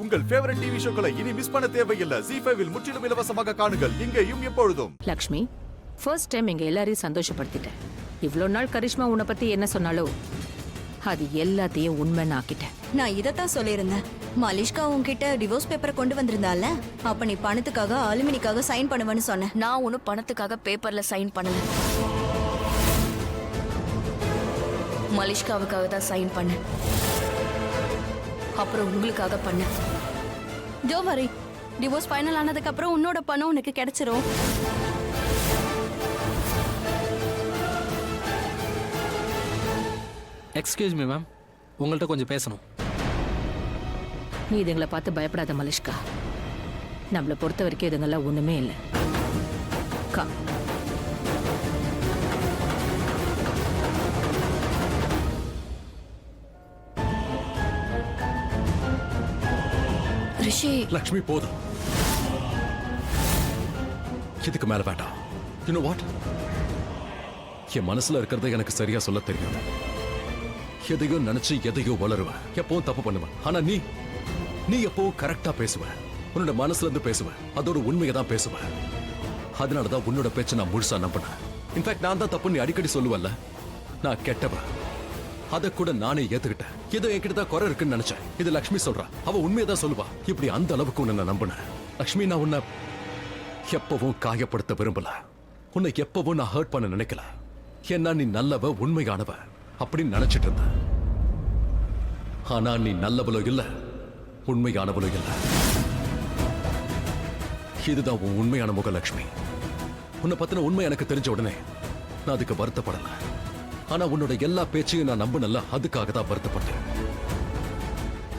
உங்கள் favourite TV ஷோக்களை இனி miss பண்ண தேவையில்லை. ZEE5 இல் முற்றிலும் இலவசமாக காணுங்கள். இங்கேயும் எப்பொழுதும். லக்ஷ்மி, ஃபர்ஸ்ட் டைம் எங்க எல்லாரையும் சந்தோஷப்படுத்திட்டேன். இவ்வளோ நாள் கரிஷ்மா உன்னை பத்தி என்ன சொன்னாலோ அது எல்லாத்தையும் உண்மைன்னு ஆக்கிட்டேன். நான் இதத்தான் சொல்லியிருந்தேன். மலிஷ்கா உன்கிட்ட டிவோர்ஸ் பேப்பரை கொண்டு வந்திருந்தால, அப்ப நீ பணத்துக்காக அலுமினிக்காக சைன் பண்ணுவேன்னு சொன்னேன். நான் ஒன்னும் பணத்துக்காக பேப்பர்ல சைன் பண்ணல. மலிஷ்காவுக்காக தான் சைன் பண்ணேன். அப்புறம் உங்களுக்காக பண்ணேன். டோ வரி, டிவோர்ஸ் ஃபைனல் ஆனதுக்கு அப்புறம் உன்னோட பணம் உனக்கு கிடைச்சிரும். எக்ஸ்கியூஸ் மீ மேம், உங்கள்கிட்ட கொஞ்சம் பேசணும். நீ இதுங்களை பார்த்து பயப்படாத மலிஷ்கா. நம்மளை பொறுத்த வரைக்கும் இதுங்கெல்லாம் ஒண்ணுமே இல்லை. ரிஷி, லக்ஷ்மி போதும், இதுக்கு மேல வேண்டாம். You know what? என் மனசுல இருக்கிறத எனக்கு சரியா சொல்ல தெரியும். எதையோ நினைச்சு எதையோ வளருவேன், எப்பவும் தப்பு பண்ணுவேன். ஆனா நீ எப்பவும் கரெக்டா பேசுவ, உன்னோட மனசுல இருந்து பேசுவ, அதோட உண்மையை தான் பேசுவ. அதனாலதான் உன்னோட பேச்சை நான் முழுசா நம்பினேன். இன்ஃபேக்ட் நான் தான் தப்பு நீ அடிக்கடி சொல்லுவல்ல, நான் கெட்டவன், அதை கூட நானே ஏத்துக்கிட்டேன். ஏதோ என்கிட்ட தான் குறை இருக்குன்னு நினைச்சேன். இது லக்ஷ்மி சொல்றா, அவ உண்மையதான் சொல்லுவா. இப்படி அந்த அளவுக்கு உன்னை நான் நம்பினேன். லக்ஷ்மி, நான் உன்னை எப்பவும் காயப்படுத்த விரும்பல, உன்னை எப்பவும் நான் ஹர்ட் பண்ண நினைக்கல. ஏன்னா நீ நல்லவ, உண்மையானவ அப்படின்னு நினைச்சிட்டு இருந்த. ஆனா நீ நல்லவளோ இல்ல, உண்மையானவளோ இல்ல. இதுதான் உன் உண்மையான முக லக்ஷ்மி. உன்னை பத்தின உண்மை எனக்கு தெரிஞ்ச உடனே நான் அதுக்கு வருத்தப்படல. ஆனா உன்னோட எல்லா பேச்சையும் நான் நம்பினல, அதுக்காக தான் வருத்தப்பட்டேன்.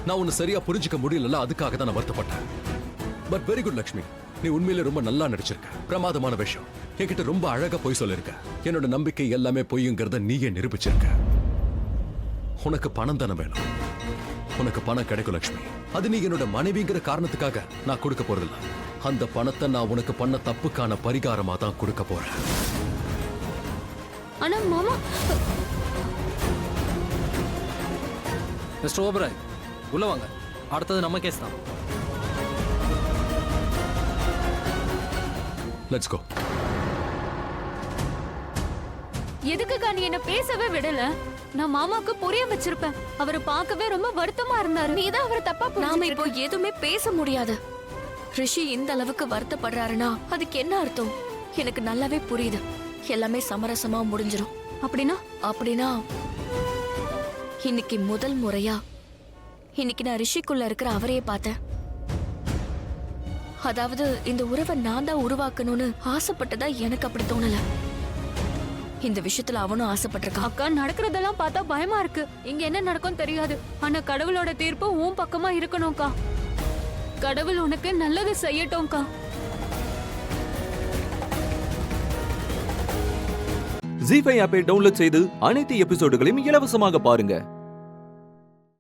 நான் உன்னை சரியா புரிஞ்சுக்க முடியல, அதுக்காக தான் நான் வருத்தப்பட்டேன். பட் வெரி குட் லக்ஷ்மி, நீ உண்மையில ரொம்ப நல்லா நடிச்சிருக்க. பிரமாதமான விஷயம். என்கிட்ட ரொம்ப அழகா பொய் சொல்லிருக்க. என்னோட நம்பிக்கை எல்லாமே பொய்யுங்கிறத நீயே நிரூபிச்சிருக்க. உனக்கு பணம் தானே வேணும், உனக்கு பணம் கிடைக்கும் லக்ஷ்மி. அது நீ என்னோட மனைவிங்கிற காரணத்துக்காக நான் கொடுக்க போறதில்ல. அந்த பணத்தை நான் உனக்கு பண்ண தப்புக்கான பரிகாரமா தான் கொடுக்க போறேன். ஆனா மாமா, மிஸ்டர் ஓபராய், உள்ள வாங்க. அடுத்தது நம்ம கேஸ் தான். Let's go. எதுக்குக்கா நீ என்ன பேசவே விடல? நான் மாமாக்கு புரிய வச்சிருப்பேன். அவரை பார்க்கவே ரொம்ப வருத்தமா இருந்தாரு. நீ தான் அவரை தப்பா நாம இப்போ எதுவுமே பேச முடியாது. ரிஷி இந்த அளவுக்கு வருத்தப்படுறாருன்னா அதுக்கு என்ன அர்த்தம் எனக்கு நல்லாவே புரியுது. எல்லாமே சமரசமா முடிஞ்சிரும். அப்படின்னா இன்னைக்கு முதல் முறையா இன்னைக்கு நான் ரிஷிக்குள்ள இருக்கிற அவரையே பார்த்தேன். அதாவது இந்த உறவை நான் தான் உருவாக்கணும்னு ஆசைப்பட்டதா எனக்கு அப்படி தோணல. இந்த விஷயத்துல அவனும் ஆசைப்பட்டிருக்கான். அக்கா, நடக்கிறதெல்லாம் பார்த்தா பயமா இருக்கு. இங்க என்ன நடக்கும் தெரியாது. ஆனா கடவுளோட தீர்ப்பு உன் பக்கமா இருக்கணும்க்கா. கடவுள் உனக்கு நல்லது செய்யட்டும்க்கா. ZEE5 ஆப்பை டவுன்லோட் செய்து அனைத்து எபிசோடுகளையும் இலவசமாக பாருங்க.